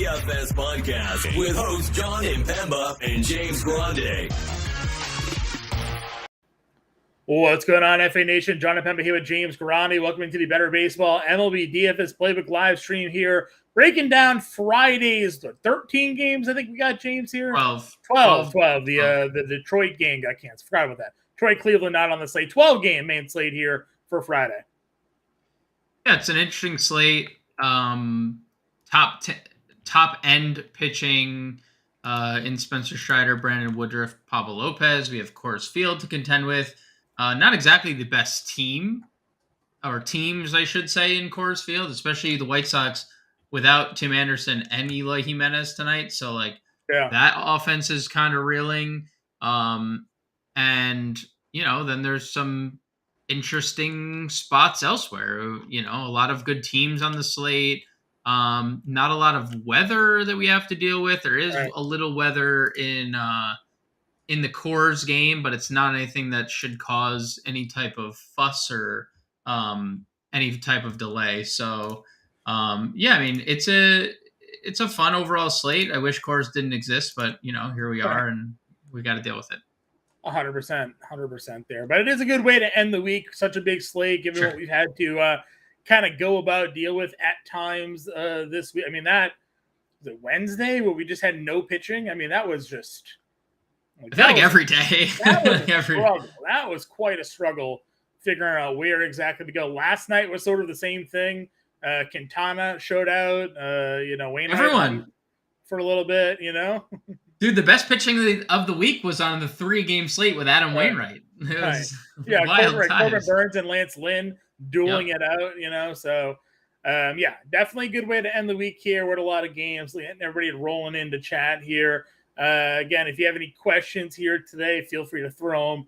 DFS podcast with hosts Jon Impemba and James Grande. What's going on, FA Nation? Jon Impemba here with James Grande. Welcome into the Better Baseball MLB DFS Playbook live stream here. Breaking down Friday's 13 games, I think we got, James, here. 12. The Detroit game got canceled. Forgot about that. Detroit, Cleveland not on the slate. 12-game main slate here for Friday. Yeah, it's an interesting slate. Top end pitching in Spencer Strider, Brandon Woodruff, Pablo Lopez. We have Coors Field to contend with. Not exactly the best team, or teams, I should say, in Coors Field, especially the White Sox without Tim Anderson and Eloy Jimenez tonight. So, that offense is kind of reeling. And, then there's some interesting spots elsewhere. A lot of good teams on the slate. Not a lot of weather that we have to deal with. There is a little weather in the Coors game, but it's not anything that should cause any type of fuss or any type of delay. So, it's a fun overall slate. I wish Coors didn't exist, but here we are, and we got to deal with it. 100% there. But it is a good way to end the week. Such a big slate, given what we've had to kind of go about, deal with at times this week. I mean, that was it Wednesday where we just had no pitching. I mean, that was just I feel like every day. That was a struggle. That was quite a struggle figuring out where exactly to go. Last night was sort of the same thing. Quintana showed out. Wayne everyone for a little bit. Dude, the best pitching of the week was on the 3-game slate with Adam Wainwright. It was wild times. Corbin Burns and Lance Lynn dueling it out. So definitely a good way to end the week here with a lot of games. Everybody rolling into chat here. Again, if you have any questions here today, feel free to throw them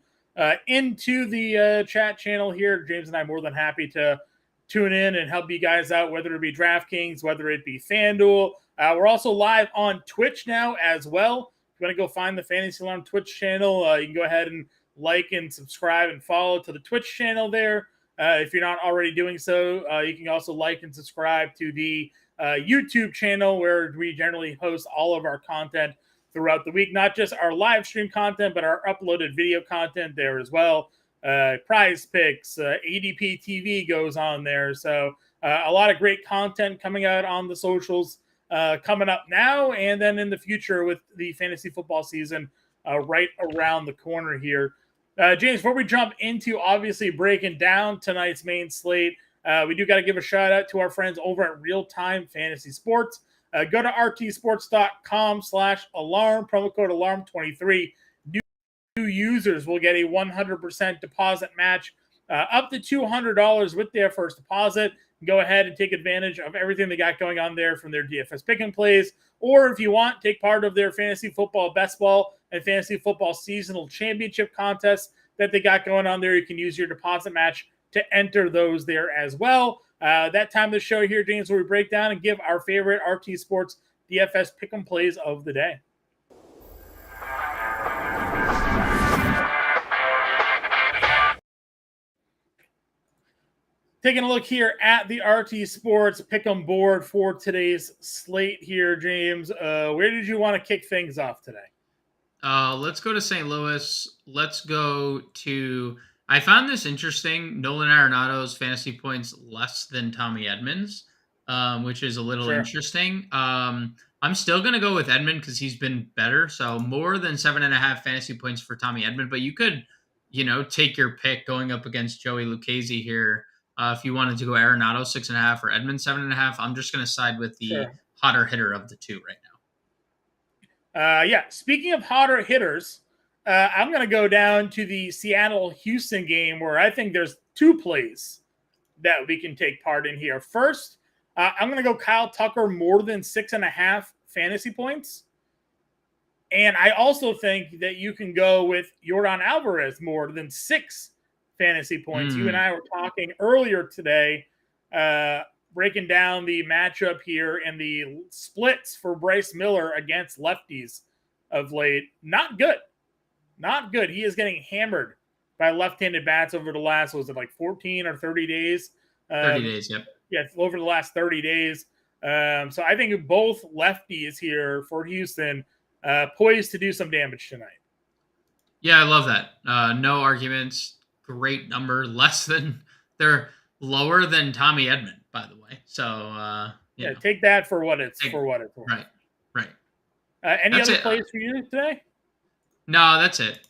into the chat channel here. James and I are more than happy to tune in and help you guys out, whether it be DraftKings, whether it be FanDuel. We're also live on Twitch now as well. If you want to go find the Fantasy Alarm Twitch channel, you can go ahead and like and subscribe and follow to the Twitch channel there. If you're not already doing so, you can also like and subscribe to the YouTube channel, where we generally host all of our content throughout the week, not just our live stream content, but our uploaded video content there as well. PrizePicks, ADP TV goes on there. So a lot of great content coming out on the socials coming up now, and then in the future with the fantasy football season right around the corner here. James, before we jump into obviously breaking down tonight's main slate, we do got to give a shout out to our friends over at Real Time Fantasy Sports. Go to rtsports.com/alarm, promo code alarm23. New users will get a 100% deposit match up to $200 with their first deposit. Go ahead and take advantage of everything they got going on there from their DFS pick and plays. Or if you want, take part of their fantasy football, best ball, and fantasy football seasonal championship contests that they got going on there. You can use your deposit match to enter those there as well. That time of the show here, James, where we break down and give our favorite RT Sports DFS pick and plays of the day. Taking a look here at the RT Sports pick'em board for today's slate here, James. Where did you want to kick things off today? Let's go to St. Louis. Let's go to... I found this interesting. Nolan Arenado's fantasy points less than Tommy Edman's, which is a little interesting. I'm still going to go with Edman because he's been better. So more than 7.5 fantasy points for Tommy Edman. But you could, take your pick going up against Joey Lucchesi here. If you wanted to go Arenado 6.5 or Edman 7.5, I'm just going to side with the hotter hitter of the two right now. Speaking of hotter hitters, I'm going to go down to the Seattle-Houston game, where I think there's two plays that we can take part in here. First, I'm going to go Kyle Tucker more than 6.5 fantasy points. And I also think that you can go with Yordan Alvarez more than 6 fantasy points. You and I were talking earlier today, breaking down the matchup here and the splits for Bryce Miller against lefties of late. Not good. He is getting hammered by left-handed bats over the last, 14 or 30 days? 30 days, yep. Yeah, over the last 30 days. So I think both lefties here for Houston poised to do some damage tonight. Yeah, I love that. No arguments. Great number. They're lower than Tommy Edman, by the way. So take that for what it's worth. Right. Any That's other it. plays for you today? No, that's it.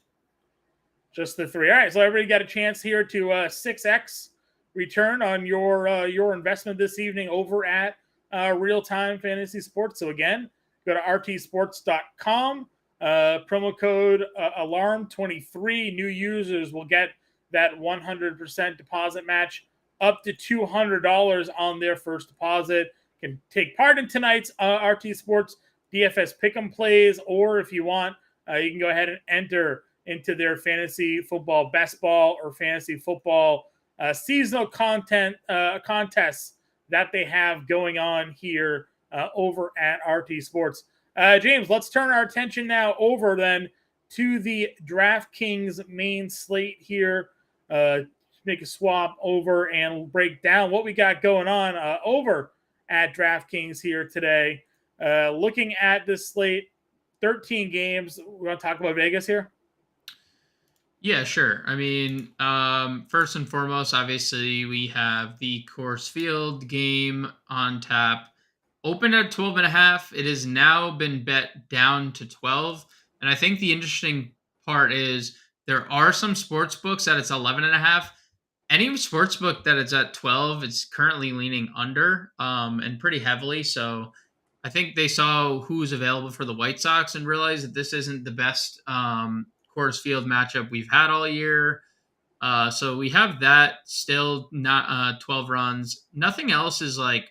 Just the three. All right, so everybody got a chance here to 6x return on your investment this evening over at Real Time Fantasy Sports. So again, go to rtsports.com. Promo code alarm23. New users will get that 100% deposit match up to $200 on their first deposit. Can take part in tonight's RT Sports DFS Pick'em plays, or if you want, you can go ahead and enter into their fantasy football best ball or fantasy football seasonal contests that they have going on here over at RT Sports. James, let's turn our attention now over then to the DraftKings main slate here. Make a swap over and break down what we got going on over at DraftKings here today. Looking at this slate, 13 games. We're going to talk about Vegas here. Yeah, sure. I mean, first and foremost, obviously, we have the Coors Field game on tap. Opened at 12.5. It has now been bet down to 12. And I think the interesting part is there are some sports books that it's 11.5. Any sports book that it's at 12, it's currently leaning under and pretty heavily. So I think they saw who's available for the White Sox and realized that this isn't the best Coors Field matchup we've had all year. So we have that still not 12 runs. Nothing else is like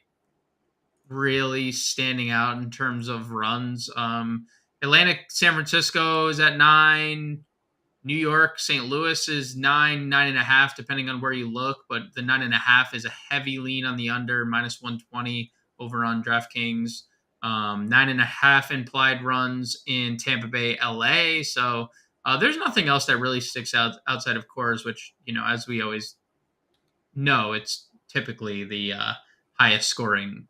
really standing out in terms of runs. Atlanta, San Francisco is at 9. New York, St. Louis is 9.5, depending on where you look. But the 9.5 is a heavy lean on the under, -120 over on DraftKings. 9.5 implied runs in Tampa Bay, LA. So there's nothing else that really sticks out outside of Coors, which, as we always know, it's typically the highest scoring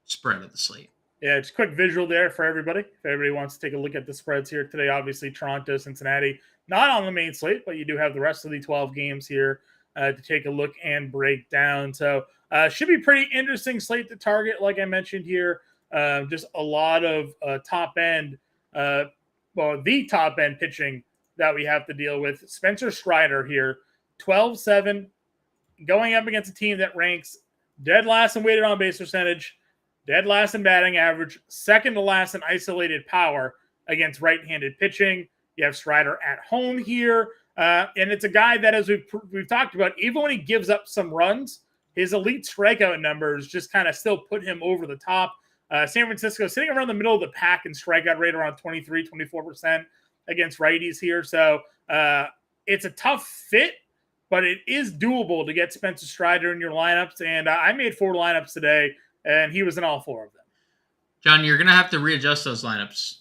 spread of the slate. Yeah, just quick visual there for everybody. If everybody wants to take a look at the spreads here today, obviously Toronto, Cincinnati, not on the main slate, but you do have the rest of the 12 games here to take a look and break down. So should be pretty interesting slate to target, like I mentioned here. Just a lot of top end, the top end pitching that we have to deal with. Spencer Strider here, 12-7, going up against a team that ranks dead last in weighted on base percentage, dead last in batting average, second to last in isolated power against right-handed pitching. You have Strider at home here. And it's a guy that, as we've talked about, even when he gives up some runs, his elite strikeout numbers just kind of still put him over the top. San Francisco sitting around the middle of the pack in strikeout rate around 23-24% against righties here. So it's a tough fit, but it is doable to get Spencer Strider in your lineups. And I made 4 lineups today, and he was in all 4 of them. John, you're going to have to readjust those lineups.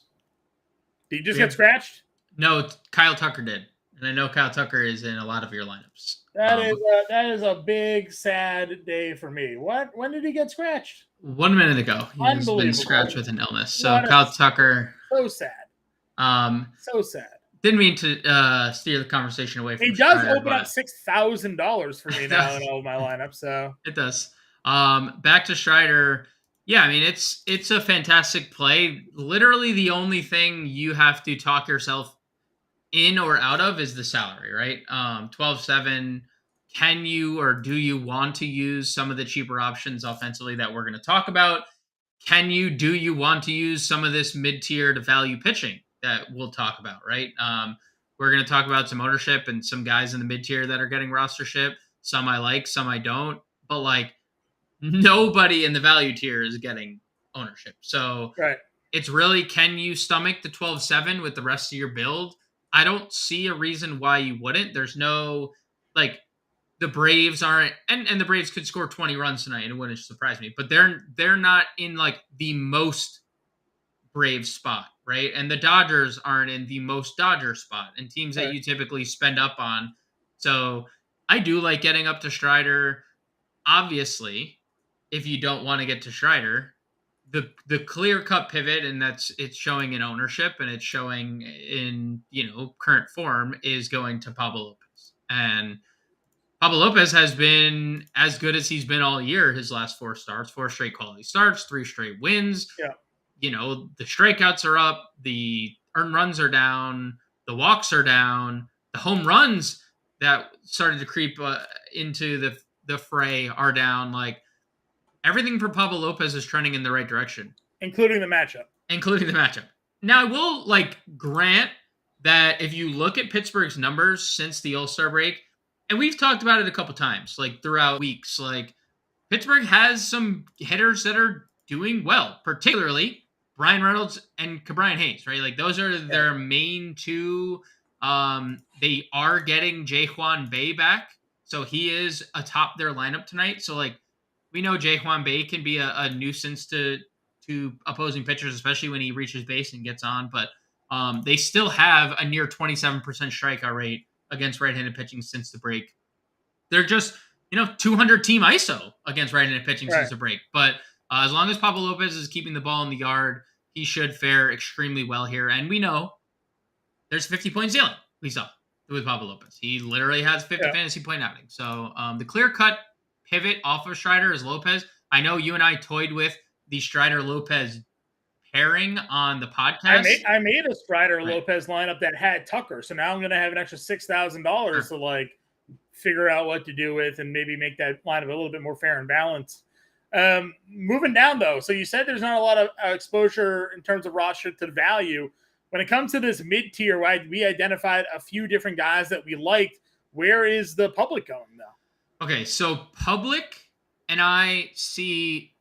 Did he just get scratched? No, Kyle Tucker did. And I know Kyle Tucker is in a lot of your lineups. That is a big, sad day for me. What? When did he get scratched? 1 minute ago. He's been scratched with an illness. So Kyle Tucker. So sad. So sad. Didn't mean to steer the conversation away from He does open up $6,000 for me now in all of my lineups. So it does. Back to Strider. Yeah, I mean, it's a fantastic play. Literally the only thing you have to talk yourself in or out of is the salary, right? 12-7. Can you or do you want to use some of the cheaper options offensively that we're going to talk about? Do you want to use some of this mid-tier to value pitching that we'll talk about, right? We're going to talk about some ownership and some guys in the mid-tier that are getting rostership. Some I like, some I don't. But like, nobody in the value tier is getting ownership. So right. It's really, can you stomach the 12-7 with the rest of your build? I don't see a reason why you wouldn't. There's no, like, the Braves aren't, and the Braves could score 20 runs tonight, and it wouldn't surprise me. But they're not in, like, the most Brave spot, right? And the Dodgers aren't in the most Dodger spot, and teams that you typically spend up on. So I do like getting up to Strider. Obviously, if you don't want to get to Strider, the clear cut pivot, and it's showing in ownership and it's showing in current form, is going to Pablo Lopez. And Pablo Lopez has been as good as he's been all year. His last 4 starts, 4 straight quality starts, 3 straight wins. Yeah. The strikeouts are up, the earned runs are down, the walks are down, the home runs that started to creep into the fray are down. Like, everything for Pablo Lopez is trending in the right direction, including the matchup. Now, I will grant that if you look at Pittsburgh's numbers since the All-Star break, and we've talked about it a couple times, throughout weeks, Pittsburgh has some hitters that are doing well, particularly Brian Reynolds and Ke'Bryan Hayes, right? Those are their main 2. They are getting Jae-Hwan Bae back, so he is atop their lineup tonight. So we know Jae-Hwan Bae can be a nuisance to opposing pitchers, especially when he reaches base and gets on. But they still have a near 27% strikeout rate against right-handed pitching since the break. They're just 200 team ISO against right-handed pitching since the break. But as long as Pablo Lopez is keeping the ball in the yard, he should fare extremely well here. And we know there's a 50-point ceiling we saw with Pablo Lopez. He literally has 50 fantasy point outing. So the clear-cut pivot off of Strider is Lopez. I know you and I toyed with the Strider-Lopez pairing on the podcast. I made a Strider-Lopez lineup that had Tucker, so now I'm going to have an extra $6,000 to figure out what to do with and maybe make that lineup a little bit more fair and balanced. Moving down, though, so you said there's not a lot of exposure in terms of roster to the value. When it comes to this mid-tier, we identified a few different guys that we liked. Where is the public going, though? Okay, so public and I see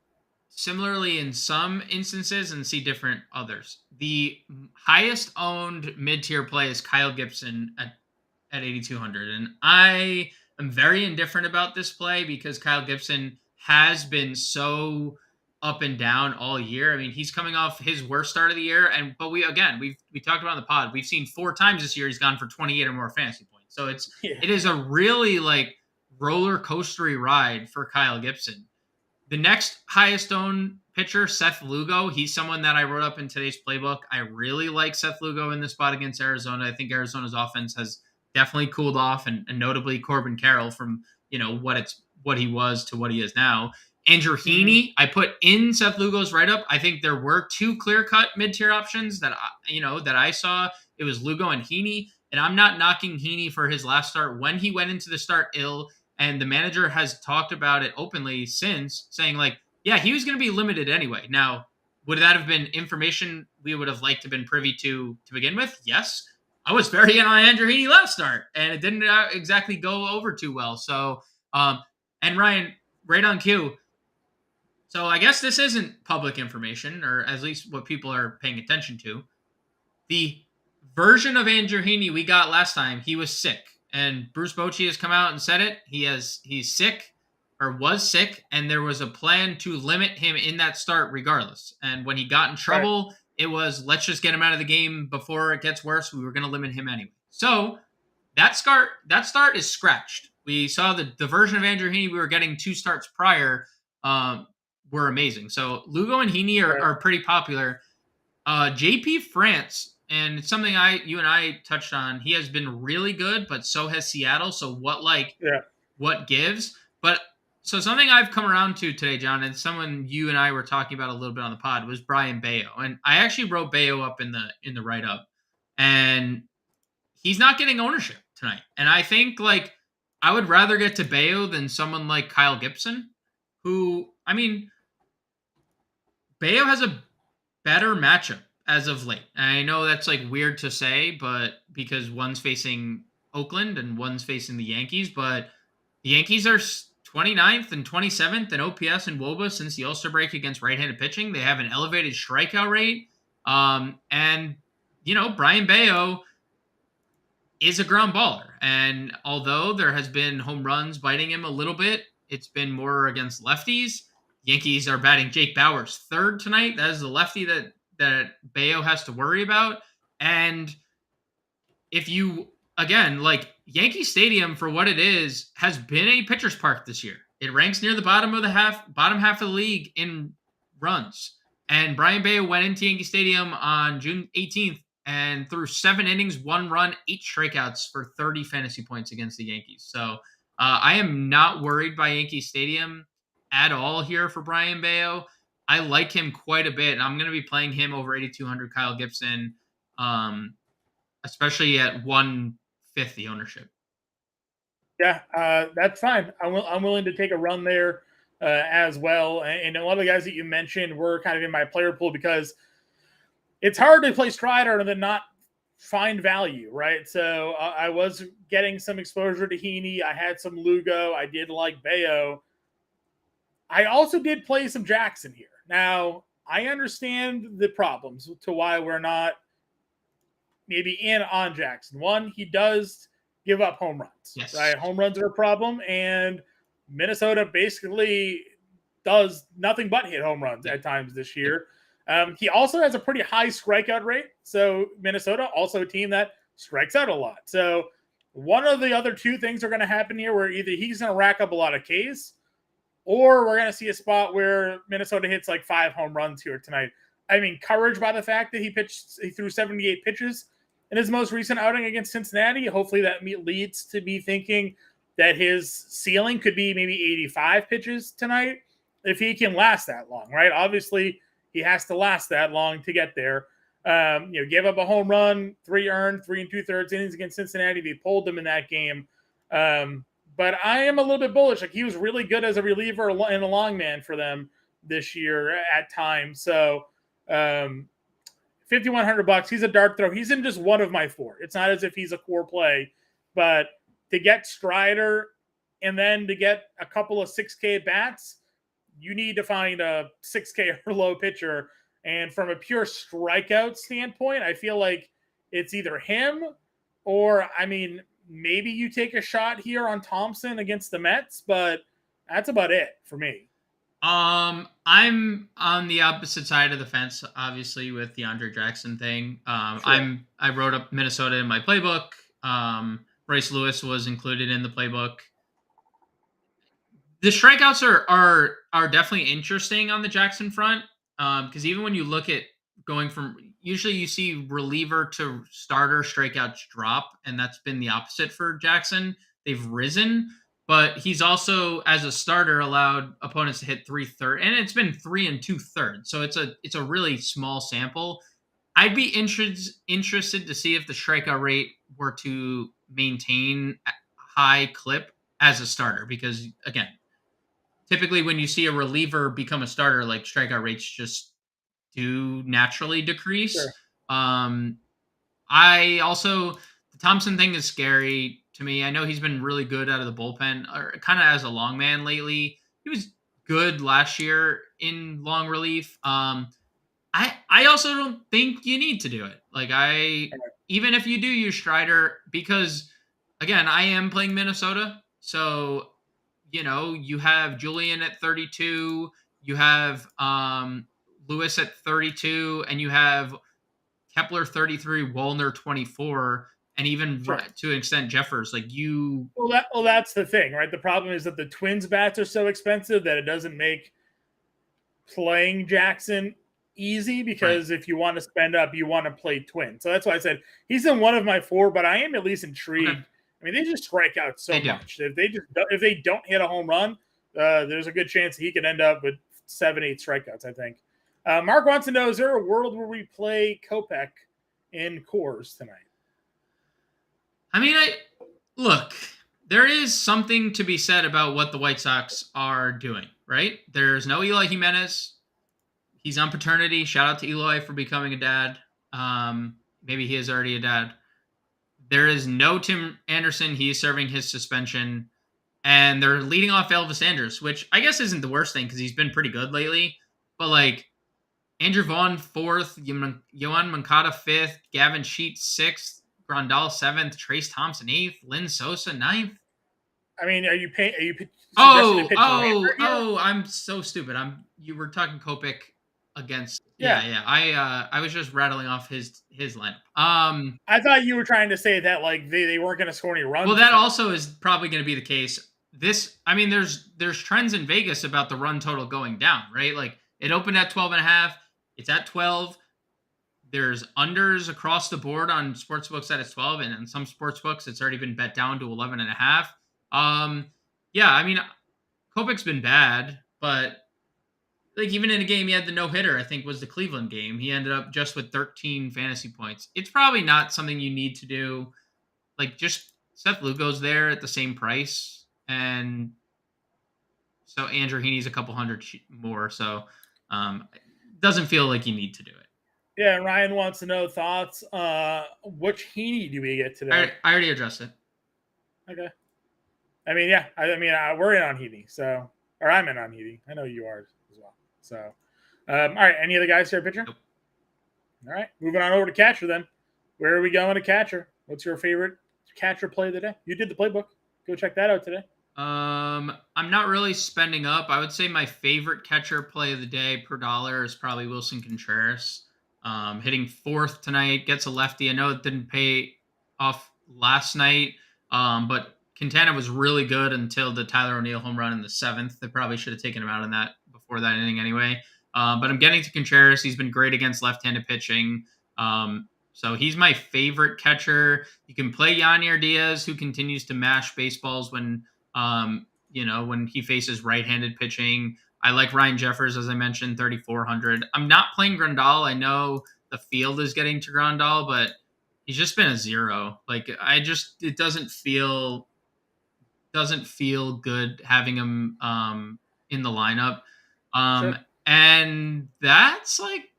similarly in some instances and see different others. The highest owned mid-tier play is Kyle Gibson at 8,200. And I am very indifferent about this play because Kyle Gibson has been so up and down all year. I mean, he's coming off his worst start of the year. But we talked about in the pod, we've seen 4 times this year he's gone for 28 or more fantasy points. So it is a really roller coastery ride for Kyle Gibson. The next highest owned pitcher, Seth Lugo. He's someone that I wrote up in today's playbook. I really like Seth Lugo in this spot against Arizona. I think Arizona's offense has definitely cooled off, and notably Corbin Carroll from what he was to what he is now. Andrew Heaney, I put in Seth Lugo's write-up. I think there were 2 clear-cut mid-tier options that I saw. It was Lugo and Heaney, and I'm not knocking Heaney for his last start when he went into the start ill. And the manager has talked about it openly since, saying he was going to be limited anyway. Now, would that have been information we would have liked to have been privy to begin with? Yes. I was very in on Andrew Heaney last start, and it didn't exactly go over too well. So, and Ryan, right on cue. So I guess this isn't public information, or at least what people are paying attention to. The version of Andrew Heaney we got last time, he was sick. And Bruce Bochy has come out and said it. He's sick, or was sick, and there was a plan to limit him in that start regardless. And when he got in trouble, it was, let's just get him out of the game before it gets worse. We were going to limit him anyway. So that start is scratched. We saw the version of Andrew Heaney we were getting 2 starts prior were amazing. So Lugo and Heaney are pretty popular. JP France, and it's something you and I touched on. He has been really good, but so has Seattle. So what gives? But so something I've come around to today, John, and someone you and I were talking about a little bit on the pod, was Brian Bayo. And I actually wrote Bayo up in the write-up, and he's not getting ownership tonight. And I think I would rather get to Bayo than someone like Kyle Gibson, who, I mean, Bayo has a better matchup as of late. And I know that's weird to say, but because one's facing Oakland and one's facing the Yankees, but the Yankees are 29th and 27th in OPS and WOBA since the All-Star break against right-handed pitching. They have an elevated strikeout rate. And Brian Bayo is a ground baller. And although there has been home runs biting him a little bit, it's been more against lefties. Yankees are batting Jake Bauers 3rd tonight. That is the lefty that Bayo has to worry about. And if you, again, Yankee Stadium, for what it is, has been a pitcher's park this year. it ranks near the bottom half of the league in runs. And Brian Bayo went into Yankee Stadium on June 18th and threw 7 innings, 1 run, 8 strikeouts for 30 fantasy points against the Yankees. So I am not worried by Yankee Stadium at all here for Brian Bayo. I like him quite a bit, and I'm going to be playing him over 8,200 Kyle Gibson, especially at 150 ownership. Yeah, that's fine. I'm willing to take a run there as well. And a lot of the guys that you mentioned were kind of in my player pool because it's hard to play Strider and then not find value, right? So I was getting some exposure to Heaney. I had some Lugo. I did like Bayo. I also did play some Jackson here. Now, I understand the problems to why we're not maybe in on Jackson. One, he does give up home runs. Yes. Right? Home runs are a problem, and Minnesota basically does nothing but hit home runs at times this year. He also has a pretty high strikeout rate. So Minnesota, also a team that strikes out a lot. So one of the other two things are going to happen here where either he's going to rack up a lot of Ks or we're going to see a spot where Minnesota hits like 5 home runs here tonight. I mean, encouraged by the fact that he threw 78 pitches in his most recent outing against Cincinnati. Hopefully that leads to me thinking that his ceiling could be maybe 85 pitches tonight if he can last that long, right? Obviously, he has to last that long to get there. Gave up a home run, 3 earned, 3 2/3 innings against Cincinnati. They pulled them in that game. But I am a little bit bullish. Like, he was really good as a reliever and a long man for them this year at times. So $5,100. He's a dart throw. He's in just one of my 4. It's not as if he's a core play, but to get Strider and then to get a couple of 6K bats, you need to find a 6K or low pitcher. And from a pure strikeout standpoint, I feel like it's either him or, I mean, maybe you take a shot here on Thompson against the Mets, but that's about it for me. I'm on the opposite side of the fence, obviously, with the Andre Jackson thing. Sure. I wrote up Minnesota in my playbook. Bryce Lewis was included in the playbook. The strikeouts are definitely interesting on the Jackson front, because even when you look at going from, usually you see reliever to starter strikeouts drop, and that's been the opposite for Jackson. They've risen, but he's also, as a starter, allowed opponents to hit 3/3, and it's been 3 2/3. So it's a really small sample. I'd be interested to see if the strikeout rate were to maintain a high clip as a starter, because again, typically when you see a reliever become a starter, like, strikeout rates just do naturally decrease. Sure. I also, the Thompson thing is scary to me. I know he's been really good out of the bullpen, or kind of as a long man lately. He was good last year in long relief. I also don't think you need to do it. Like, even if you do use Strider, because again, I am playing Minnesota, so you have Julian at 32, you have Lewis at 32, and you have Kepler 33, Wallner 24, and even Sure. to an extent Jeffers. Like, you. Well, that's the thing, right? The problem is that the Twins bats are so expensive that it doesn't make playing Jackson easy, because if you want to spend up, you want to play Twins. So that's why I said he's in one of my 4, but I am at least intrigued. Okay. I mean, they just strike out so much. If they don't hit a home run, there's a good chance he could end up with 7-8 strikeouts, I think. Mark wants to know, is there a world where we play Kopech in Coors tonight? I mean, look, there is something to be said about what the White Sox are doing, right? There's no Eloy Jimenez. He's on paternity. Shout out to Eloy for becoming a dad. Maybe he is already a dad. There is no Tim Anderson. He is serving his suspension. And they're leading off Elvis Andrus, which I guess isn't the worst thing because he's been pretty good lately. But, like, Andrew Vaughn 4th, Yohan Moncada 5th, Gavin Sheets 6th, Grandal 7th, Trace Thompson 8th, Lynn Sosa 9th. I mean, are you I'm so stupid. You were talking Kopech against. Yeah. I was just rattling off his lineup. I thought you were trying to say that, like, they weren't going to score any runs. Well, that also is probably going to be the case. there's trends in Vegas about the run total going down, right? Like it opened at 12.5. It's at 12. There's unders across the board on sportsbooks that it's 12, and in some sportsbooks it's already been bet down to 11.5. Yeah, I mean, Kopech's been bad, but like even in a game he had the no hitter, I think was the Cleveland game. He ended up just with 13 fantasy points. It's probably not something you need to do. Like just Seth Lugo's there at the same price, and so Andrew Heaney's a couple hundred more. So it doesn't feel like you need to do it. Yeah, Ryan wants to know thoughts. Which Heaney do we get today? I already addressed it. Okay. I mean, yeah. We're in on Heaney, so or I'm in on Heaney. I know you are as well. So, all right. Any other guys here pitcher? Nope. All right, moving on over to catcher then. Where are we going to catcher? What's your favorite catcher play of the day? You did the playbook. Go check that out today. I'm not really spending up. I would say my favorite catcher play of the day per dollar is probably Wilson Contreras. Hitting fourth tonight, gets a lefty. I know it didn't pay off last night, but Quintana was really good until the Tyler O'Neill home run in the seventh. They probably should have taken him out in that before that inning anyway. But I'm getting to Contreras. He's been great against left-handed pitching. So he's my favorite catcher. You can play Yanier Diaz, who continues to mash baseballs when he faces right-handed pitching. I like Ryan Jeffers, as I mentioned, 3,400. I'm not playing Grandal. I know the field is getting to Grandal, but he's just been a zero. Like it doesn't feel good having him in the lineup. Sure. And that's like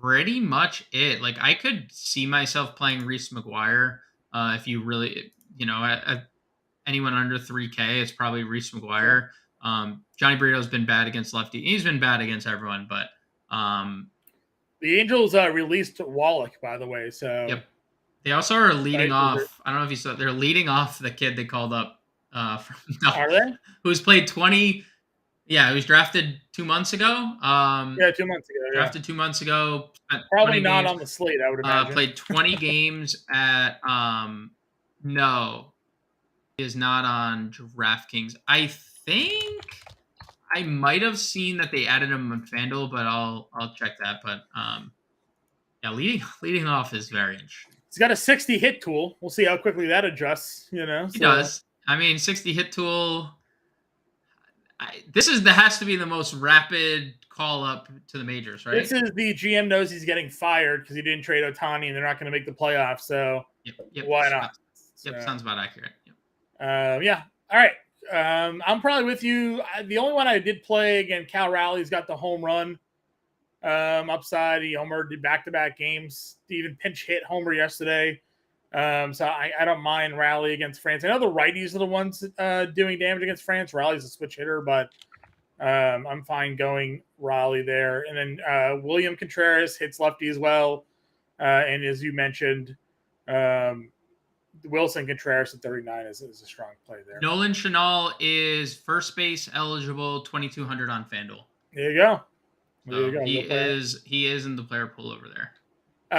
pretty much it. Like I could see myself playing Reese McGuire if you really, at anyone under 3K, it's probably Reese McGuire. Johnny Brito's been bad against lefty. He's been bad against everyone, but the Angels released Wallach, by the way. So yep. They also are leading off. I don't know if you saw. They're leading off the kid they called up from are they? Who's played 20. Yeah, he was drafted 2 months ago. 2 months ago. Drafted 2 months ago. Probably not on the slate, I would imagine. Played 20 games at no, he is not on DraftKings. I think I might have seen that they added him on FanDuel, but I'll check that. But yeah, leading off is very interesting. He's got a 60 hit tool. We'll see how quickly that adjusts. He does. I mean, 60 hit tool. Has to be the most rapid call up to the majors, right? This is the GM knows he's getting fired because he didn't trade Ohtani and they're not going to make the playoffs. So why not? Yep, sounds about accurate. Yep. Yeah. All right. I'm probably with you. The only one I did play again, Cal Rowley's got the home run upside. He homered back-to-back games. He even pinch hit homer yesterday. So I don't mind Rowley against France. I know the righties are the ones doing damage against France. Rowley's a switch hitter, but I'm fine going Rowley there. And then William Contreras hits lefty as well. And as you mentioned, Wilson Contreras at 39 is a strong play there. Nolan Chanel is first base eligible, 2,200 on FanDuel. There you go. He is in the player pool over there.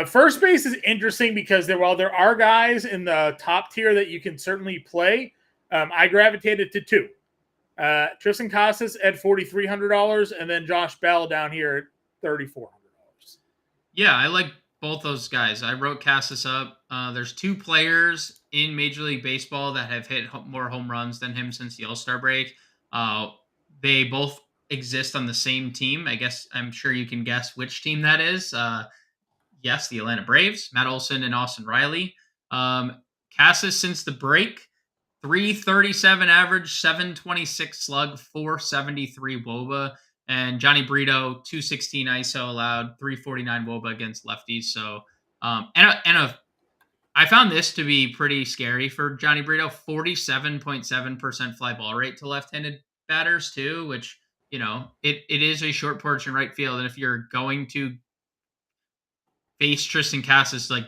First base is interesting because while there are guys in the top tier that you can certainly play, I gravitated to two. Tristan Casas at $4,300, and then Josh Bell down here at $3,400. Yeah, I like both those guys. I wrote Casas up. There's two players in Major League Baseball that have hit more home runs than him since the All-Star break. They both exist on the same team. I guess I'm sure you can guess which team that is. Yes, the Atlanta Braves, Matt Olson and Austin Riley. Casas since the break, 337 average, 726 slug, 473 WOBA. And Johnny Brito, 216 ISO allowed, 349 WOBA against lefties. So, I found this to be pretty scary for Johnny Brito. 47.7% fly ball rate to left-handed batters too, which, it is a short porch in right field. And if you're going to face Tristan Casas, like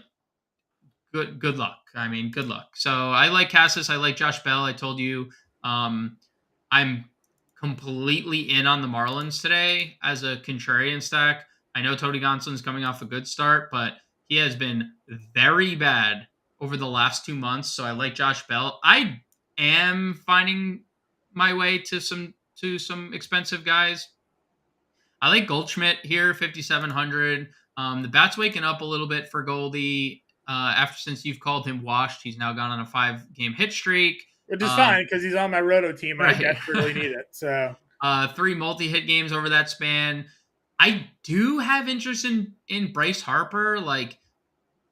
good luck. I mean, good luck. So I like Casas. I like Josh Bell. I told you, I'm completely in on the Marlins today as a contrarian stack. I know Tony Gonsolin's coming off a good start, but he has been very bad over the last 2 months. So I like Josh Bell. I am finding my way to some expensive guys. I like Goldschmidt here, 5,700. The bat's waking up a little bit for Goldie. Since you've called him washed, he's now gone on a 5-game hit streak. Which is fine because he's on my roto team and right. I desperately need it. So 3 multi-hit games over that span. I do have interest in Bryce Harper. Like,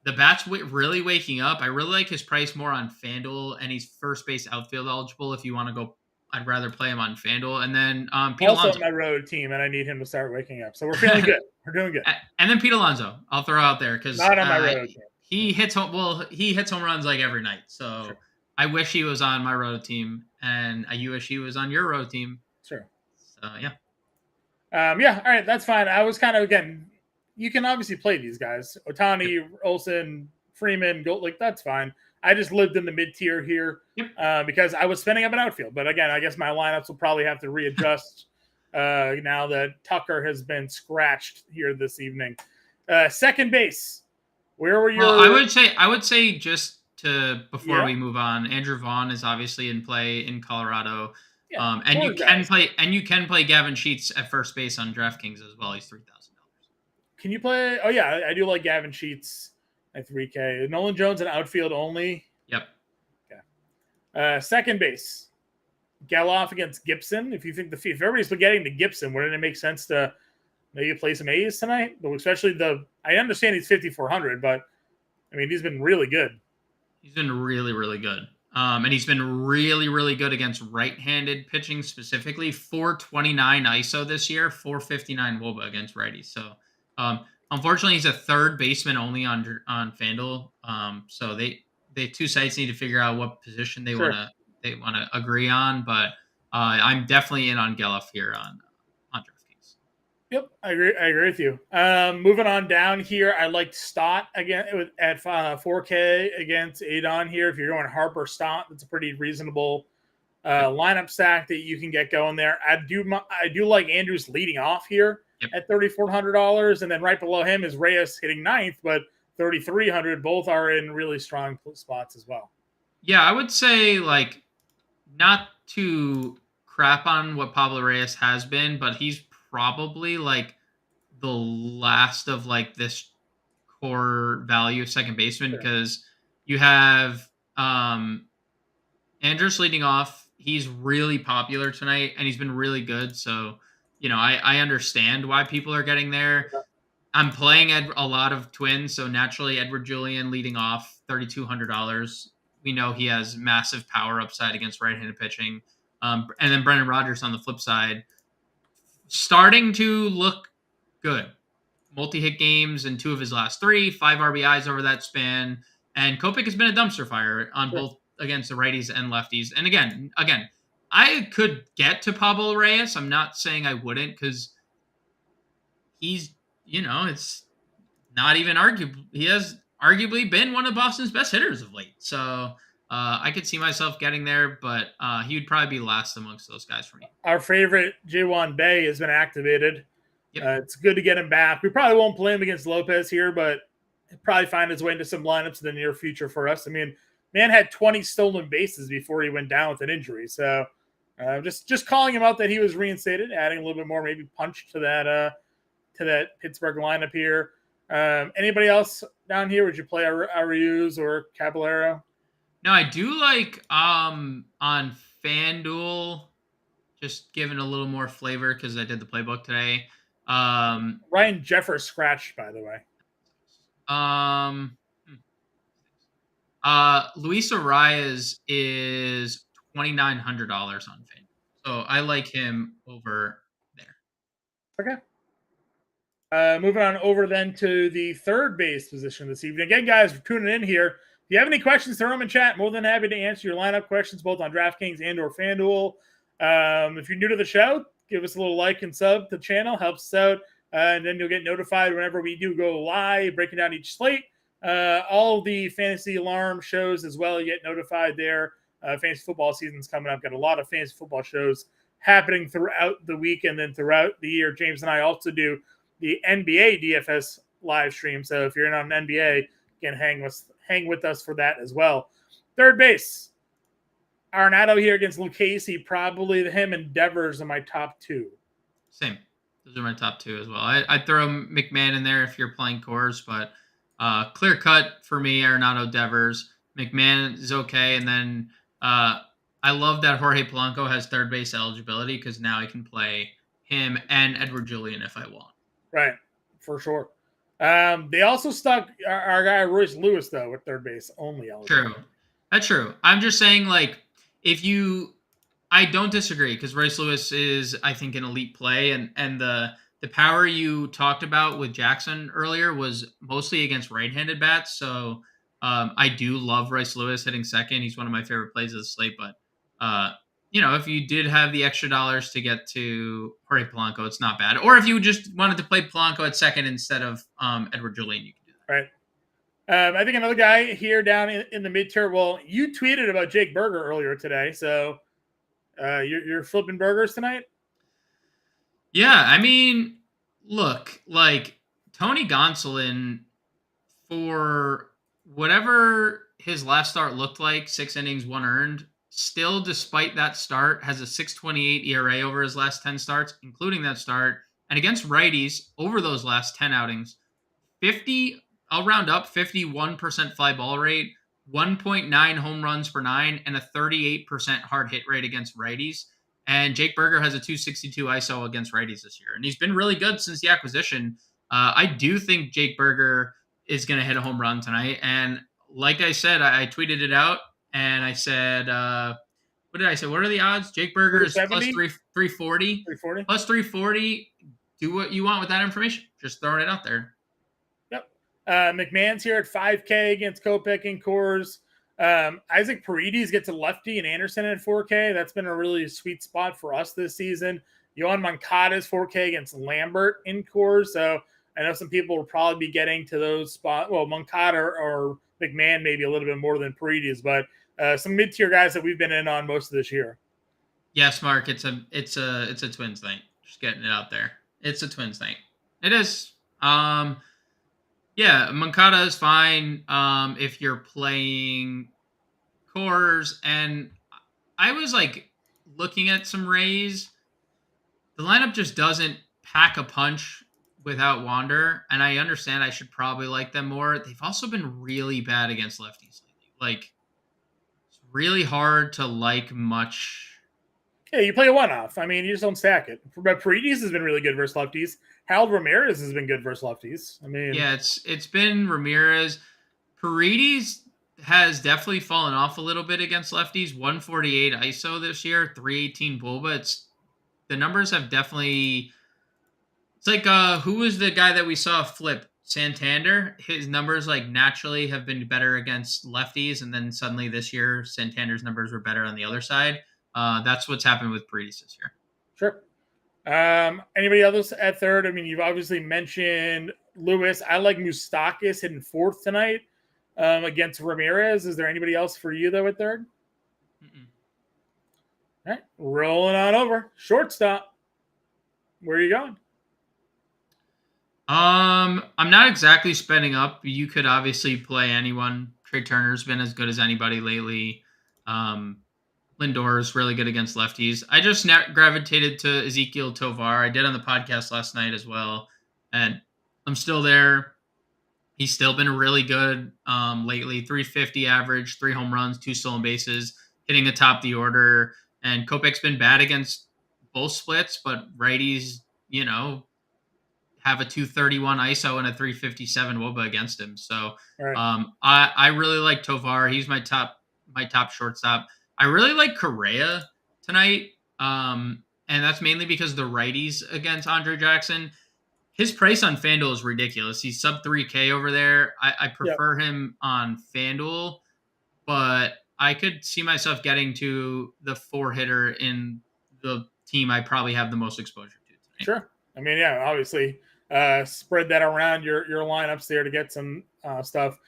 the bat's really waking up. I really like his price more on FanDuel, and he's first base outfield eligible. If you want to go, I'd rather play him on FanDuel. And then Pete also Alonso. on my road team, and I need him to start waking up. So we're feeling good. We're doing good. And then Pete Alonso, I'll throw out there because not on my road team. He hits home runs like every night. So sure. I wish he was on my road team, and I wish he was on your road team. Sure. So yeah. Yeah. All right. That's fine. I was kind of, again, you can obviously play these guys. Ohtani, Olsen, Freeman, like that's fine. I just lived in the mid-tier here because I was spending up an outfield. But again, I guess my lineups will probably have to readjust now that Tucker has been scratched here this evening. Second base. Where were your? Well, I would say just before we move on, Andrew Vaughn is obviously in play in Colorado. Yeah, and you can play Gavin Sheets at first base on DraftKings as well. He's $3,000. Can you play? Oh yeah, I do like Gavin Sheets at 3K. Nolan Jones in outfield only. Yep. Okay. Second base. Geloff against Gibson. If everybody's getting to Gibson, wouldn't it make sense to maybe play some A's tonight? But especially I understand he's 5,400, but I mean he's been really good. He's been really, really good. And he's been really, really good against right-handed pitching specifically. 429 ISO this year, 459 WOBA against righties. So, unfortunately, he's a third baseman only on FanDuel. So they two sites need to figure out what position they want to agree on. But I'm definitely in on Geloff here on DraftKings. Yep, I agree with you. Moving on down here, I like Stott again at 4K against Adon here. If you're going Harper Stott, that's a pretty reasonable lineup stack that you can get going there. I do like Andrews leading off here at $3,400, and then right below him is Reyes hitting ninth, but 3,300. Both are in really strong spots as well. Yeah, I would say like not to crap on what Pablo Reyes has been, but he's probably like the last of like this core value of second baseman because you have Andrews leading off. He's really popular tonight and he's been really good. So, I understand why people are getting there. I'm playing a lot of Twins. So naturally Edward Julian leading off $3,200. We know he has massive power upside against right-handed pitching. And then Brendan Rodgers on the flip side, starting to look good. Multi-hit games in 2 of his last 3, 5 RBIs over that span. And Kopech has been a dumpster fire on both against the righties and lefties. And again, I could get to Pablo Reyes. I'm not saying I wouldn't because he's, it's not even arguable. He has arguably been one of Boston's best hitters of late. So I could see myself getting there, but he would probably be last amongst those guys for me. Our favorite Jaewon Bay has been activated. It's good to get him back. We probably won't play him against Lopez here, but he'll probably find his way into some lineups in the near future for us. I mean, man had 20 stolen bases before he went down with an injury. So just calling him out that he was reinstated, adding a little bit more maybe punch to that Pittsburgh lineup here. Anybody else down here? Would you play Ariuz or Caballero? No, I do like on FanDuel, just giving a little more flavor because I did the playbook today. Ryan Jeffers scratched, by the way. Luis Arias is $2,900 on FanDuel. So I like him over there. Okay. Moving on over then to the third base position this evening. Again, guys, for tuning in here. If you have any questions, throw them in chat. More than happy to answer your lineup questions both on DraftKings and or FanDuel. If you're new to the show, give us a little like and sub to the channel. Helps us out. And then you'll get notified whenever we do go live, breaking down each slate. All the fantasy alarm shows as well. You get notified there. Fantasy football season's coming up. Got a lot of fantasy football shows happening throughout the week and then throughout the year. James and I also do the NBA DFS live stream. So if you're in on NBA, you can hang with us for that as well. Third base. Arenado here against Lucchesi. Probably him and Devers are my top two. Same. Those are my top two as well. I'd throw McMahon in there if you're playing Coors, but clear cut for me, Arenado, Devers. McMahon is okay. And then I love that Jorge Polanco has third base eligibility because now I can play him and Edward Julian if I want. Right, for sure. They also stuck our guy Royce Lewis, though, with third base only eligibility. True. That's true. I'm just saying, like, I don't disagree because Royce Lewis is, I think, an elite play, and the power you talked about with Jackson earlier was mostly against right-handed bats. So I do love Royce Lewis hitting second. He's one of my favorite plays of the slate. But if you did have the extra dollars to get to Jorge Polanco, it's not bad. Or if you just wanted to play Polanco at second instead of Edward Julian, you can do that. Right. I think another guy here down in the mid-tier. Well, you tweeted about Jake Berger earlier today, so you're flipping burgers tonight? Yeah, I mean, look, like Tony Gonsolin, for whatever his last start looked like, 6 innings, 1 earned, still, despite that start, has a 6.28 ERA over his last 10 starts, including that start. And against righties, over those last 10 outings, I'll round up, 51% fly ball rate, 1.9 home runs per 9, and a 38% hard hit rate against righties. And Jake Berger has a 262 ISO against righties this year. And he's been really good since the acquisition. I do think Jake Berger is going to hit a home run tonight. And like I said, I tweeted it out, and I said, what did I say? What are the odds? Jake Berger is plus 340. 340? Plus 340. Do what you want with that information. Just throwing it out there. McMahon's here at 5K against Kopech and Coors. Isaac Paredes gets a lefty and Anderson at 4K. That's been a really sweet spot for us this season. Yohan Moncada's 4K against Lambert in Coors. So I know some people will probably be getting to those spots. Well, Moncada or McMahon maybe a little bit more than Paredes, but some mid-tier guys that we've been in on most of this year. Yes, Mark, it's a Twins thing. Just getting it out there. It's a Twins thing. It is. Yeah, Moncada is fine if you're playing Coors. And I was like looking at some Rays. The lineup just doesn't pack a punch without Wander. And I understand I should probably like them more. They've also been really bad against lefties lately. Like, it's really hard to like much. Yeah, you play a one-off. I mean, you just don't stack it. But Paredes has been really good versus lefties. Harold Ramirez has been good versus lefties. I mean, yeah, it's been Ramirez. Paredes has definitely fallen off a little bit against lefties. 148 ISO this year, 318 Bulba. The numbers have definitely. It's like who was the guy that we saw flip? Santander. His numbers like naturally have been better against lefties, and then suddenly this year Santander's numbers were better on the other side. That's what's happened with Paredes this year. Sure. Anybody else at third? I mean, you've obviously mentioned Lewis. I like Moustakas hitting fourth tonight against Ramirez. Is there anybody else for you, though, at third? Mm-mm. All right. Rolling on over. Shortstop. Where are you going? I'm not exactly spending up. You could obviously play anyone. Trey Turner's been as good as anybody lately. Lindor is really good against lefties. I just gravitated to Ezekiel Tovar. I did on the podcast last night as well, and I'm still there. He's still been really good lately. 350 average, 3 home runs, 2 stolen bases, hitting atop the order. And Kopech's been bad against both splits, but righties, have a 231 ISO and a 357 WOBA against him. So right. I really like Tovar. He's my top shortstop. I really like Correa tonight, and that's mainly because of the righties against Andre Jackson. His price on FanDuel is ridiculous. He's sub 3K over there. I prefer him on FanDuel, but I could see myself getting to the 4-hitter in the team I probably have the most exposure to tonight. Sure. I mean, yeah, obviously spread that around your lineups there to get some stuff.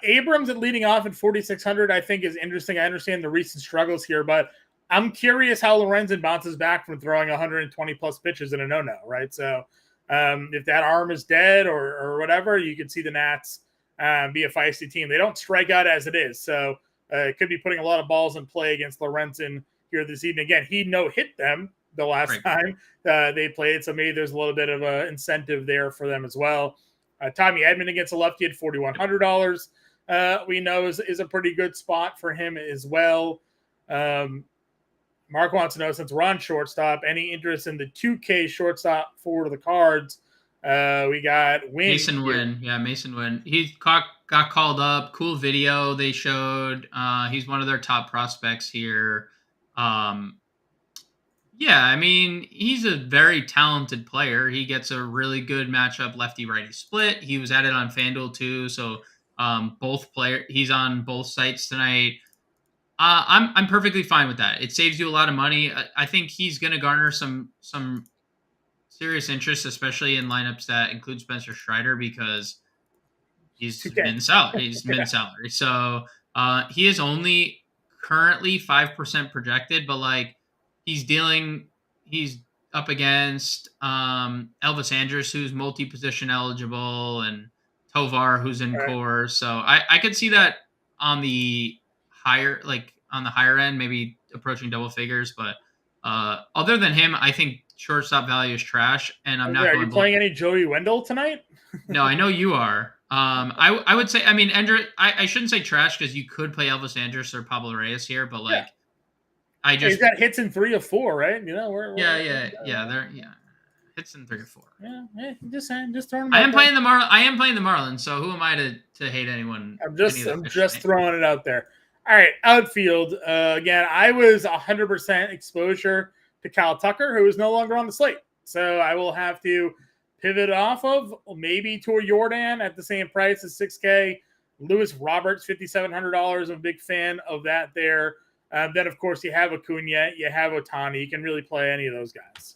Abrams at leading off at 4,600, I think is interesting. I understand the recent struggles here, but I'm curious how Lorenzen bounces back from throwing 120 plus pitches in a no-no, right? So if that arm is dead or whatever, you could see the Nats be a feisty team. They don't strike out as it is. So could be putting a lot of balls in play against Lorenzen here this evening. Again, he no-hit them the last time they played, so maybe there's a little bit of an incentive there for them as well. Tommy Edman against a lefty at $4,100. We know is a pretty good spot for him as well. Mark wants to know, since we're on shortstop, any interest in the 2K shortstop for the Cards? We got Wynn. Mason Wynn. Yeah, Mason Wynn. He got called up. Cool video they showed. He's one of their top prospects here. Yeah, I mean, he's a very talented player. He gets a really good matchup, lefty-righty split. He was at it on FanDuel too, so he's on both sites tonight. I'm perfectly fine with that. It saves you a lot of money. I think he's going to garner some serious interest, especially in lineups that include Spencer Strider, because he's min salary. He's min salary. So he is only currently 5% projected, but like he's up against Elvis Andrus, who's multi-position eligible, and Tovar, who's in core. So I could see that on the higher end, maybe approaching double figures. But other than him, I think shortstop value is trash. And I'm not. Are you playing any Joey Wendell tonight? No, I know you are. I would say, I mean, I shouldn't say trash, because you could play Elvis Andrus or Pablo Reyes here, but like, he's got hits in 3 or 4, right? You know, hits in 3 or 4. Yeah, just throwing them. I am playing the Marlins, so who am I to hate anyone? I'm just throwing it out there. All right, outfield. Again, I was 100% exposure to Cal Tucker, who is no longer on the slate, so I will have to pivot off of maybe Tor Jordan at the same price as $6K. Luis Roberts, $5,700. I'm a big fan of that there. Then, of course, you have Acuna, you have Ohtani. You can really play any of those guys.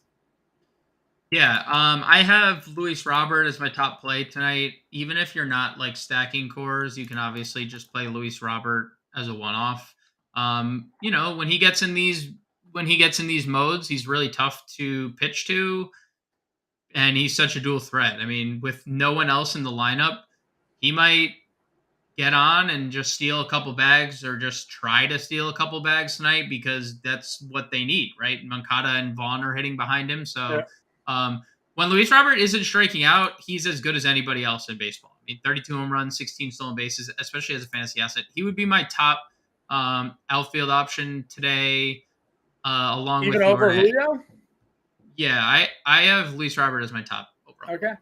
Yeah, I have Luis Robert as my top play tonight. Even if you're not like stacking cores, you can obviously just play Luis Robert as a one-off. You know, when he gets in these modes, he's really tough to pitch to, and he's such a dual threat. I mean, with no one else in the lineup, he might get on and just steal a couple bags, or just try to steal a couple bags tonight, because that's what they need, right? Moncada and Vaughn are hitting behind him. So when Luis Robert isn't striking out, he's as good as anybody else in baseball. I mean, 32 home runs, 16 stolen bases, especially as a fantasy asset. He would be my top outfield option today, along even with over Julio. Yeah, I have Luis Robert as my top overall. Okay.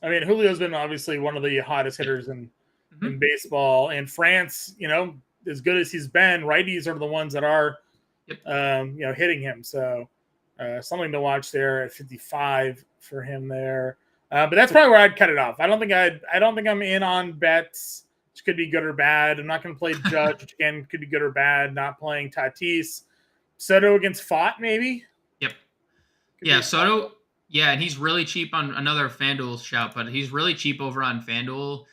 I mean, Julio's been obviously one of the hottest hitters in baseball. In France, you know, as good as he's been, righties are the ones that are, hitting him. So something to watch there at 55 for him there. But that's probably where I'd cut it off. I don't think I'm in on bets, which could be good or bad. I'm not going to play Judge, which again could be good or bad. Not playing Tatis. Soto against Fott, maybe. Yep. Yeah, Soto. Yeah, and he's really cheap on another FanDuel shout, but he's really cheap over on FanDuel.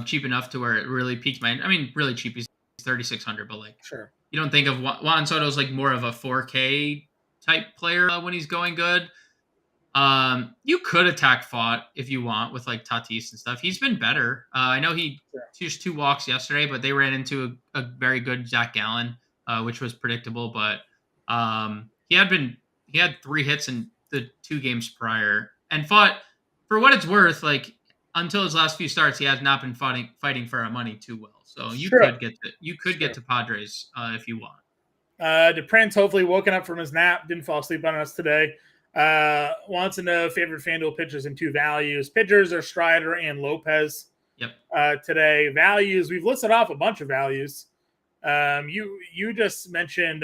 Cheap enough to where it really piqued my. I mean, really cheap. He's 3,600, but like, sure, you don't think of Juan Soto's like more of a 4K type player when he's going good. You could attack Fott if you want with like Tatis and stuff. He's been better. I know he just 2 walks yesterday, but they ran into a very good Zach Gallen, which was predictable. But he had 3 hits in the 2 games prior, and Fott, for what it's worth, like until his last few starts, he has not been fighting for our money too well. So you could get to Padres if you want. DePrince hopefully woken up from his nap, didn't fall asleep on us today. Wants to know favorite FanDuel pitchers in 2 values. Pitchers are Strider and Lopez. Yep. Today, values, we've listed off a bunch of values. You just mentioned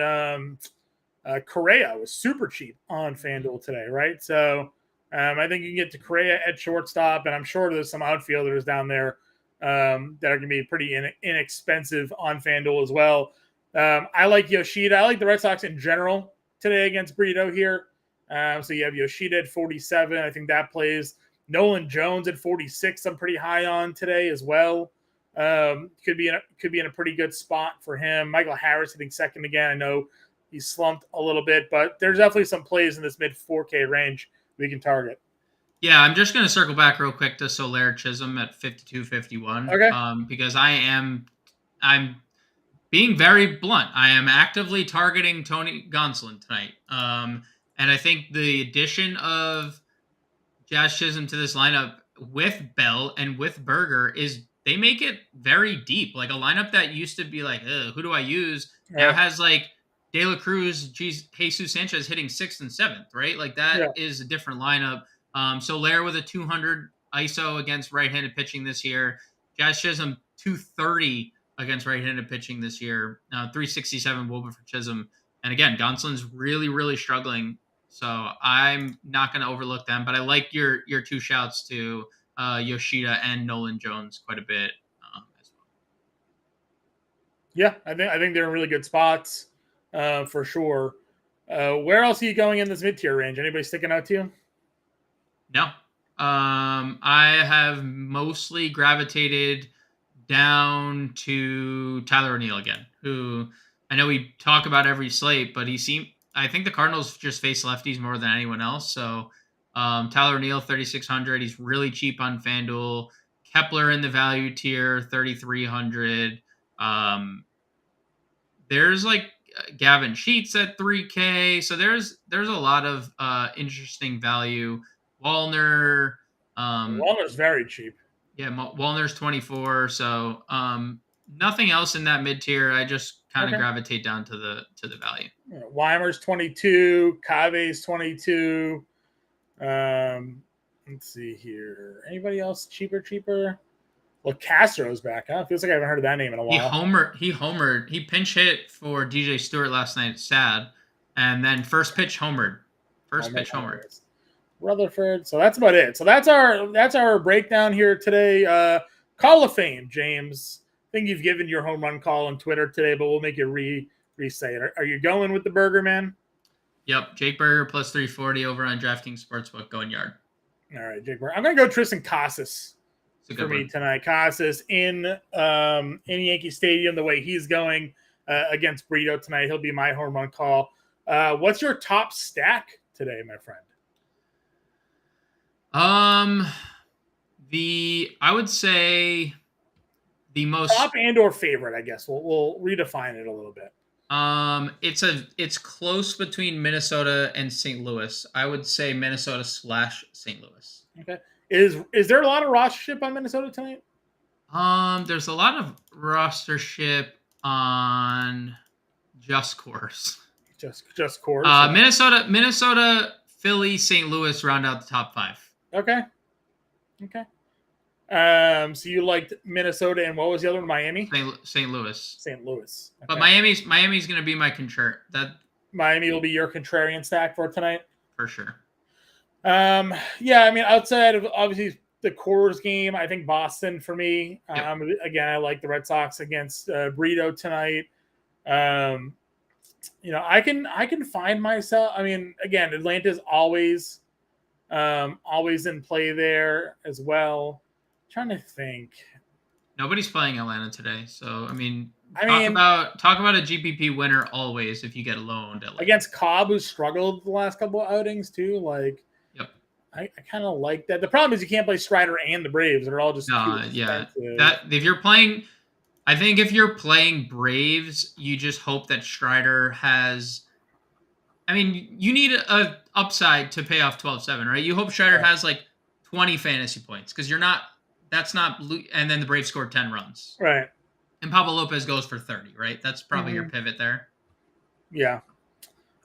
Correa was super cheap on FanDuel today, right? So I think you can get to Correa at shortstop, and I'm sure there's some outfielders down there that are going to be pretty inexpensive on FanDuel as well. I like Yoshida. I like the Red Sox in general today against Brito here. So you have Yoshida at 47. I think that plays. Nolan Jones at 46. I'm pretty high on today as well. Could be in a pretty good spot for him. Michael Harris hitting second again. I know he's slumped a little bit, but there's definitely some plays in this mid 4K range we can target. Yeah, I'm just going to circle back real quick to Soler Chisholm at 52.51. Okay. Because I'm being very blunt, I am actively targeting Tony Gonsolin tonight. And I think the addition of Jazz Chisholm to this lineup with Bell and with Berger they make it very deep. Like a lineup that used to be like, who do I use? Now has like De La Cruz, Jesus Sanchez hitting 6th and 7th, right? Like that is a different lineup. Soler with a 200 ISO against right-handed pitching this year. Jazz Chisholm 230 against right-handed pitching this year. 367 Woba for Chisholm. And again, Gonsolin's really, really struggling. So I'm not going to overlook them, but I like your two shouts to Yoshida and Nolan Jones quite a bit as well. Yeah, I think they're in really good spots for sure. Where else are you going in this mid-tier range? Anybody sticking out to you? No. I have mostly gravitated down to Tyler O'Neill again, who I know we talk about every slate, but I think the Cardinals just face lefties more than anyone else. So Tyler O'Neill, 3,600. He's really cheap on FanDuel. Kepler in the value tier, 3,300. There's like Gavin Sheets at 3K. So there's a lot of interesting value. Wallner. Wallner's very cheap. Yeah, Wallner's 24. So nothing else in that mid tier. I just kind of gravitate down to the value. Yeah, Weimer's 22. Cave's 22. Let's see here. Anybody else cheaper? Well, Castro's back, huh? Feels like I haven't heard of that name in a while. He homered. He pinch hit for DJ Stewart last night. Sad. And then first pitch homered. Rutherford. So that's about it. So that's our breakdown here today. Call of Fame, James. I think you've given your home run call on Twitter today, but we'll make you re-say it. Are you going with the Berger, man? Yep, Jake Berger plus 340 over on DraftKings Sportsbook, going yard. All right, Jake Berger. I'm going to go Tristan Casas for me tonight. Casas in Yankee Stadium, the way he's going against Brito tonight. He'll be my home run call. What's your top stack today, my friend? I would say the most top and or favorite, I guess. We'll redefine it a little bit. It's close between Minnesota and St. Louis. I would say Minnesota / St. Louis. Okay. Is there a lot of rostership on Minnesota tonight? There's a lot of rostership on Just Course. Just Course. Minnesota, Philly, St. Louis round out the top 5. Okay. So you liked Minnesota and what was the other one? Miami? St. Louis. St. Louis. Okay. But Miami's going to be my Miami will be your contrarian stack for tonight? For sure. Yeah, I mean, outside of obviously the Coors game, I think Boston for me. Yep. Again, I like the Red Sox against Brito tonight. I can find myself. I mean, again, Atlanta's always in play there as well. Trying to think. Nobody's playing Atlanta today, so I mean, talk about a GPP winner always if you get loaned against Cobb, who struggled the last couple of outings too. Like, yep, I kind of like that. The problem is you can't play Strider and the Braves; they're all just yeah. That if you're playing, I think if you're playing Braves, you just hope that Strider has. I mean, you need a upside to pay off 12-7, right? You hope Strider has like 20 fantasy points because you're not. That's not. And then the Braves scored 10 runs, right? And Pablo Lopez goes for 30, right? That's probably your pivot there. Yeah.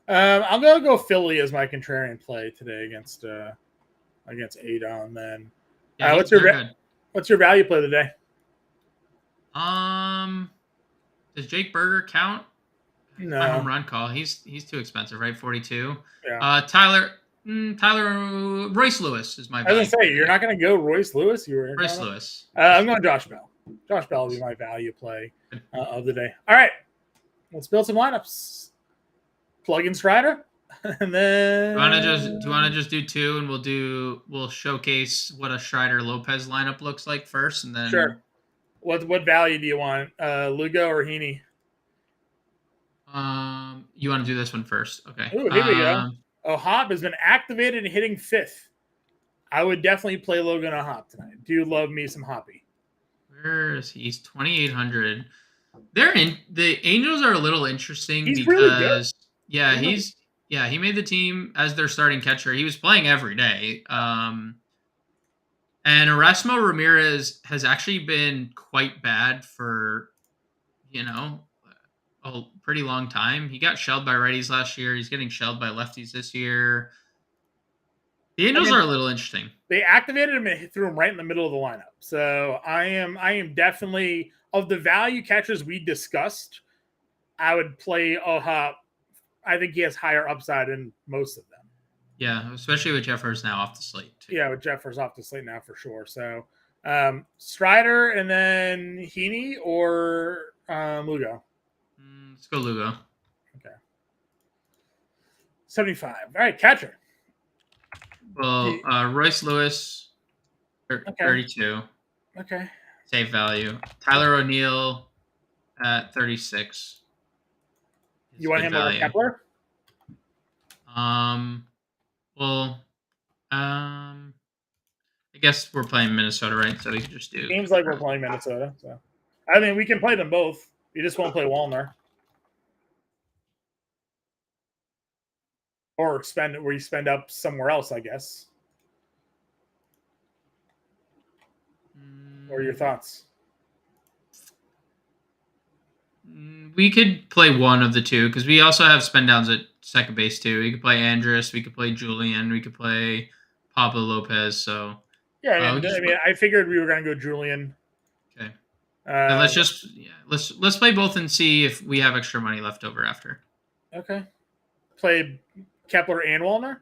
I'm gonna go Philly as my contrarian play today against Adon. Then, yeah, what's your value play today? Does Jake Berger count? No. My home run call. He's too expensive, right? 42. Yeah. Tyler Royce Lewis is my value. I was gonna say you're not gonna go Royce Lewis. Royce Lewis. I'm going Josh Bell. Josh Bell will be my value play of the day. All right, let's build some lineups. Plug in Strider, and then do you want to just do two, and we'll showcase what a Strider Lopez lineup looks like first, and then sure. What value do you want, Lugo or Heaney? You want to do this one first? Okay. Ooh, here we go. Hop has been activated and hitting 5th. I would definitely play Logan on Hop tonight. Do you love me some Hoppy? Where is he? He's 2,800. The Angels are a little interesting He's really good. because he made the team as their starting catcher. He was playing every day. And Erasmo Ramirez has actually been quite bad for, a pretty long time. He got shelled by righties last year. He's getting shelled by lefties this year. The Angels are a little interesting. They activated him and threw him right in the middle of the lineup. So I am definitely, of the value catchers we discussed, I would play Ohop. I think he has higher upside than most of them. Yeah, especially with Jeffers now off the slate, too. Yeah, with Jeffers off the slate now for sure. So Strider and then Heaney or Lugo? Let's go Lugo. Okay. 75. All right, catcher. Well, Royce Lewis, 32. Okay. Safe value. Tyler O'Neill at 36. You want him over Kepler? I guess we're playing Minnesota, right? So we can just do. Seems like we're playing Minnesota. So, I mean, we can play them both. You just won't play Wallner. Or where you spend up somewhere else, I guess. What are your thoughts? We could play one of the two because we also have spend downs at second base too. We could play Andrus, we could play Julian, we could play Pablo Lopez. So yeah, I figured we were going to go Julian. Okay. Let's play both and see if we have extra money left over after. Okay. Play Kepler and Wallner?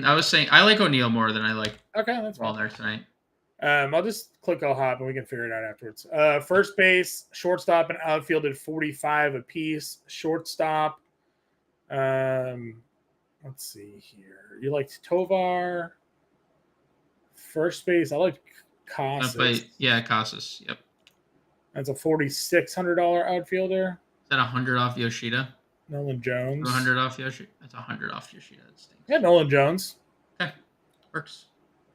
I was saying I like O'Neill more than I like that's Wallner tonight. I'll just click O'Hop and we can figure it out afterwards. First base, shortstop, and outfield at 45 apiece. Shortstop. Let's see here. You liked Tovar. First base, I like Casas. Casas. Yep. That's a $4,600 outfielder. Is that 100 off Yoshida? Nolan Jones. 100 off Yoshida. That's 100 off Yoshida. Yeah, Nolan Jones. Okay, works.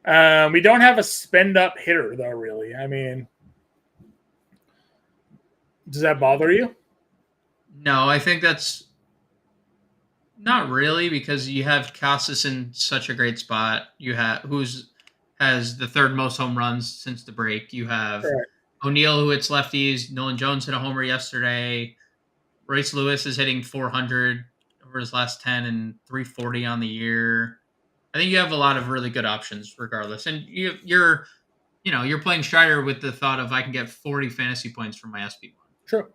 We don't have a spend up hitter though, really. I mean, does that bother you? No, I think that's not really because you have Casas in such a great spot. You have has the third most home runs since the break. You have O'Neill who hits lefties. Nolan Jones hit a homer yesterday. Royce Lewis is hitting 400 over his last 10 and 340 on the year. I think you have a lot of really good options regardless. And you're playing Strider with the thought of I can get 40 fantasy points from my SP1. True.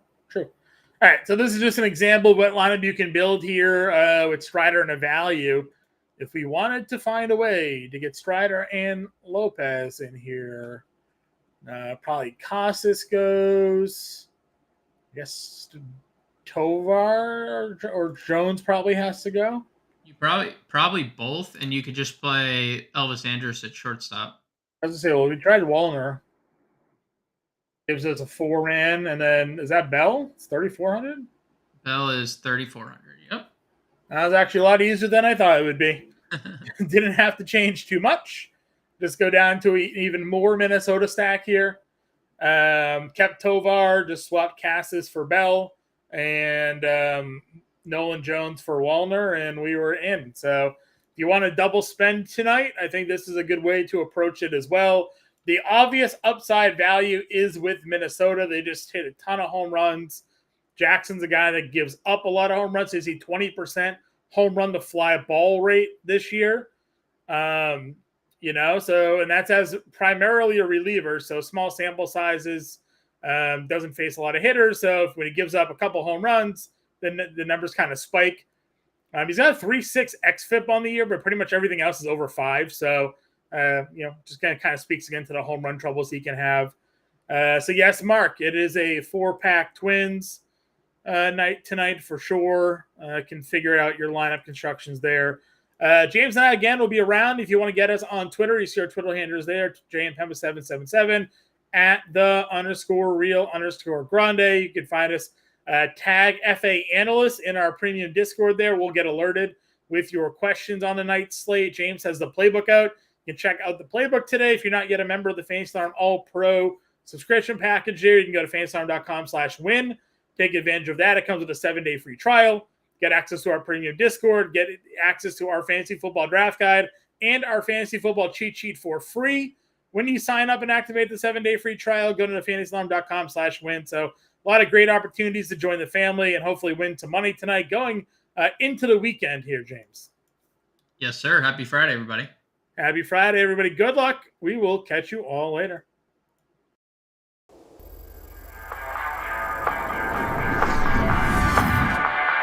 All right, so this is just an example of what lineup you can build here with Strider and a value. If we wanted to find a way to get Strider and Lopez in here, probably Casas goes. I guess Tovar or Jones probably has to go. You probably both, and you could just play Elvis Andrus at shortstop. I was gonna say, well, we tried Wallner. Gives us a 4-man, and then is that Bell? It's 3,400. Bell is 3,400. Yep. That was actually a lot easier than I thought it would be. Didn't have to change too much. Just go down to even more Minnesota stack here. Kept Tovar, just swapped Casas for Bell, and Nolan Jones for Wallner, and we were in. So if you want to double spend tonight, I think this is a good way to approach it as well. The obvious upside value is with Minnesota. They just hit a ton of home runs. Jackson's a guy that gives up a lot of home runs. Is he 20% home run to fly ball rate this year? And that's as primarily a reliever. So small sample sizes, doesn't face a lot of hitters. So when he gives up a couple home runs, then the numbers kind of spike. He's got a 3.6 xFIP on the year, but pretty much everything else is over 5. So, just kind of speaks again to the home run troubles he can have. So yes, Mark, it is a 4-pack Twins night tonight for sure. Can figure out your lineup constructions there. James and I, again, will be around. If you want to get us on Twitter, you see our Twitter handles there, JImpemba777, at @the_real_grande. You can find us, tag FA Analyst in our premium Discord there. We'll get alerted with your questions on the night slate. James has the playbook out. You can check out the playbook today if you're not yet a member of the Fantasy Alarm All-Pro subscription package there. You can go to fantasyalarm.com/win. Take advantage of that. It comes with a 7-day free trial. Get access to our premium Discord. Get access to our fantasy football draft guide and our fantasy football cheat sheet for free. When you sign up and activate the 7-day free trial, go to the fantasyalarm.com/win. So a lot of great opportunities to join the family and hopefully win some money tonight going into the weekend here, James. Yes, sir. Happy Friday, everybody. Happy Friday, everybody. Good luck. We will catch you all later.